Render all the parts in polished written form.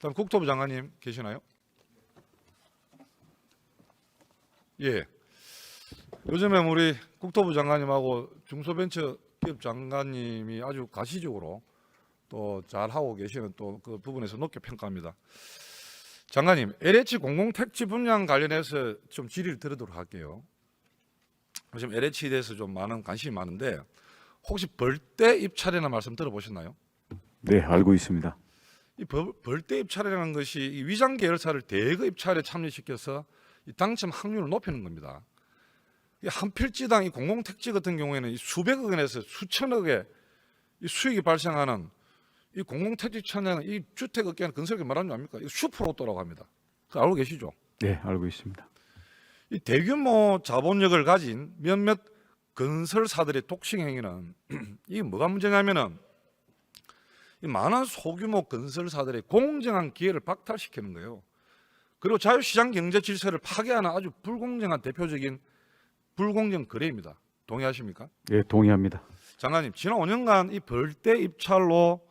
다음 국토부 장관님 계시나요? 예. 요즘에 우리 국토부 장관님하고 중소벤처기업 장관님이 아주 가시적으로 또 잘하고 계시는 또 그 부분에서 높게 평가합니다. 장관님, LH 공공택지 분양 관련해서 좀 질의를 드리도록 할게요. 지금 LH에 대해서 좀 많은 관심이 많은데 혹시 벌떼 입찰이라는 말씀 들어보셨나요? 네, 알고 있습니다. 이 벌떼 입찰이라는 것이 이 위장 계열사를 대거 입찰에 참여시켜서 이 당첨 확률을 높이는 겁니다. 이 한 필지당 이 공공택지 같은 경우에는 이 수백억 원에서 수천억의 이 수익이 발생하는 이 공공택지 천장은 이 주택업계는 건설업계 말하는 줄 압니까? 이거 슈퍼로또라고 합니다. 그거 알고 계시죠? 네, 알고 있습니다. 이 대규모 자본력을 가진 몇몇 건설사들의 독식 행위는 이게 뭐가 문제냐면은 이 많은 소규모 건설사들의 공정한 기회를 박탈시키는 거예요. 그리고 자유시장 경제 질서를 파괴하는 아주 불공정한 대표적인 불공정 거래입니다. 동의하십니까? 네, 동의합니다. 장관님, 지난 5년간 이 벌떼 입찰로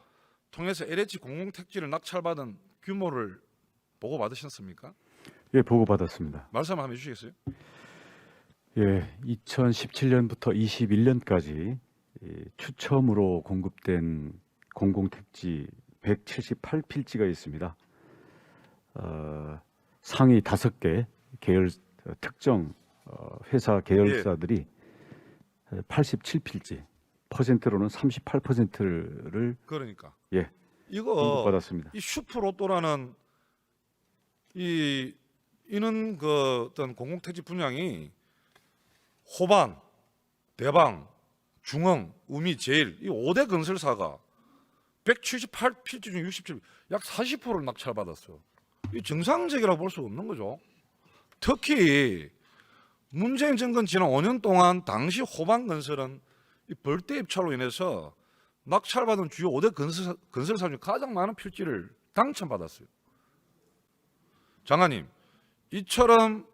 통해서 LH 공공택지를 낙찰받은 규모를 보고받으셨습니까? 예, 보고받았습니다. 말씀 한번 해주시겠어요? 예, 2017년부터 21년까지 추첨으로 공급된 공공택지 178필지가 있습니다. 상위 5개 계열 특정 회사 계열사들이 87필지, 퍼센트로는 38%를 그러니까 예, 이거 공급받았습니다. 이 슈퍼로또라는 이는 그 어떤 공공택지 분양이 호반, 대방, 중흥, 우미, 제일 이 5대 건설사가 178필지 중 67, 약 40%를 낙찰받았어요. 이 정상적이라고 볼 수 없는 거죠. 특히 문재인 정권 지난 5년 동안 당시 호반건설은 이 벌떼 입찰로 인해서 낙찰받은 주요 5대 건설사 중 가장 많은 필지를 당첨받았어요. 장관님, 이처럼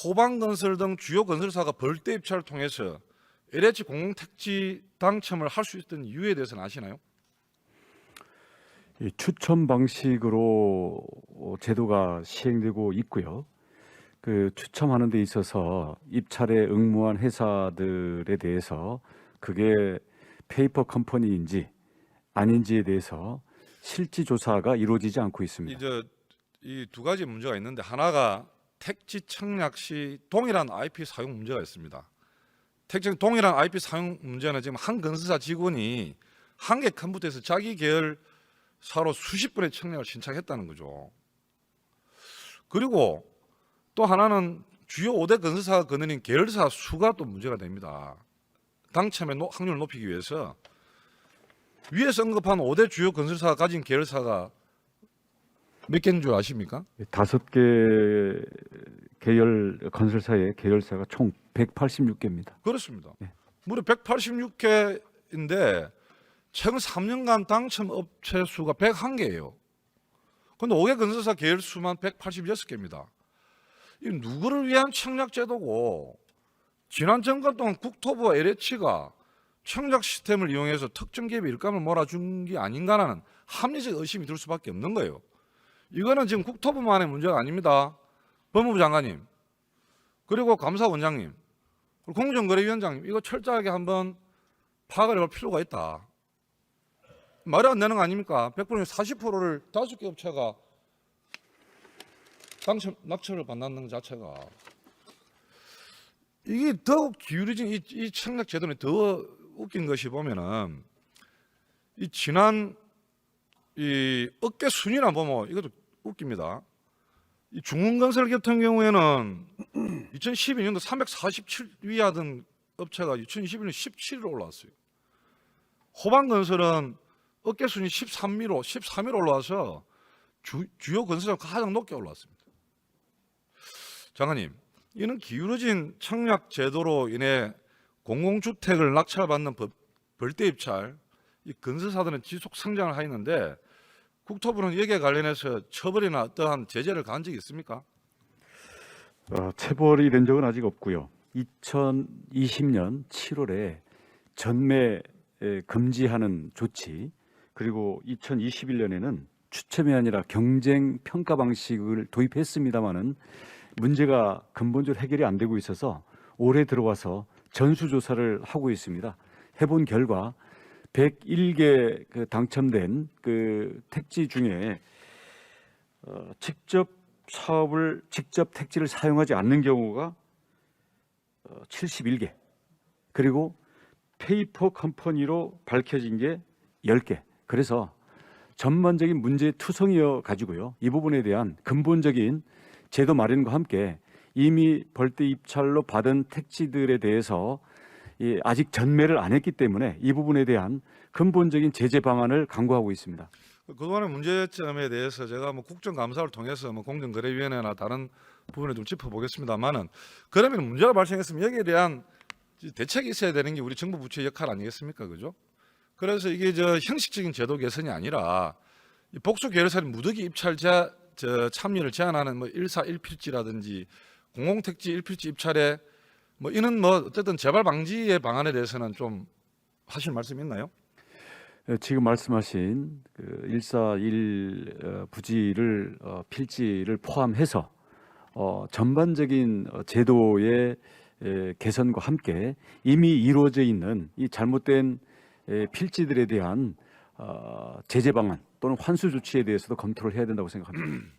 호반건설 등 주요 건설사가 벌떼 입찰을 통해서 LH 공공택지 당첨을 할 수 있던 이유에 대해서는 아시나요? 이 추첨 방식으로 제도가 시행되고 있고요. 그 추첨하는 데 있어서 입찰에 응모한 회사들에 대해서 그게 페이퍼 컴퍼니인지 아닌지에 대해서 실지 조사가 이루어지지 않고 있습니다. 이 두 가지 문제가 있는데 하나가 택지 청약 시 동일한 IP 사용 문제가 있습니다. 택지 동일한 IP 사용 문제는 지금 한 건설사 직원이 한 개 컴퓨터에서 자기 계열사로 수십 번의 청약을 신청했다는 거죠. 그리고 또 하나는 주요 5대 건설사가 거느린 계열사 수가 또 문제가 됩니다. 당첨의 확률을 높이기 위해서 위에서 언급한 5대 주요 건설사가 가진 계열사가 몇 개인 줄 아십니까? 5개 계열 건설사의 계열사가 총 186개입니다. 그렇습니다. 네. 무려 186개인데 최근 3년간 당첨 업체 수가 101개예요. 그런데 5개 건설사 계열 수만 186개입니다. 이 누구를 위한 청약 제도고 지난 정권 동안 국토부와 LH가 청약 시스템을 이용해서 특정 기업의 일감을 몰아준 게 아닌가라는 합리적 의심이 들 수밖에 없는 거예요. 이거는 지금 국토부만의 문제가 아닙니다. 법무부 장관님, 그리고 감사원장님, 그리고 공정거래위원장님, 이거 철저하게 한번 파악을 해볼 필요가 있다. 말이 안 되는 거 아닙니까? 100%의 40%를 5개 업체가 당첨 낙찰을 받는 것 자체가 이게 더욱 기울어진 이 청약 제도는 더 웃긴 것이 보면은 이 지난 이 업계 순위나 보면 이것도 웃깁니다. 이 중흥건설 같은 경우에는 2012년도 347위 하던 업체가 2021년 17위로 올라왔어요. 호반건설은 업계 순위 13위로 올라와서 주요 건설사 가장 높게 올라왔습니다. 장관님, 이는 기울어진 청약 제도로 인해 공공주택을 낙찰받는 벌떼 입찰, 이 건설사들은 지속 성장을 하였는데 국토부는 여기에 관련해서 처벌이나 어떠한 제재를 가한 적이 있습니까? 체벌이 된 적은 아직 없고요. 2020년 7월에 전매 금지하는 조치, 그리고 2021년에는 추첨이 아니라 경쟁 평가 방식을 도입했습니다마는 문제가 근본적으로 해결이 안 되고 있어서 올해 들어와서 전수조사를 하고 있습니다. 해본 결과 101개 그 당첨된 그 택지 중에 직접 택지를 사용하지 않는 경우가 71개, 그리고 페이퍼 컴퍼니로 밝혀진 게 10개. 그래서 전반적인 문제 투성이어 가지고요. 이 부분에 대한 근본적인 제도 마련과 함께 이미 벌떼 입찰로 받은 택지들에 대해서 아직 전매를 안 했기 때문에 이 부분에 대한 근본적인 제재 방안을 강구하고 있습니다. 그동안의 문제점에 대해서 제가 뭐 국정감사를 통해서 뭐 공정거래위원회나 다른 부분에 좀 짚어보겠습니다만은, 그러면 문제가 발생했으면 여기에 대한 대책이 있어야 되는 게 우리 정부 부처의 역할 아니겠습니까, 그죠? 그래서 이게 형식적인 제도 개선이 아니라 이 복수 계열사를 무더기 입찰자 참여를 제한하는 뭐 1사 1필지라든지 공공택지 1필지 입찰에 뭐 이는 뭐 어쨌든 재발 방지의 방안에 대해서는 좀 하실 말씀 있나요? 지금 말씀하신 그 141 부지를 필지를 포함해서 전반적인 제도의 개선과 함께 이미 이루어져 있는 이 잘못된 필지들에 대한 제재 방안 또는 환수 조치에 대해서도 검토를 해야 된다고 생각합니다.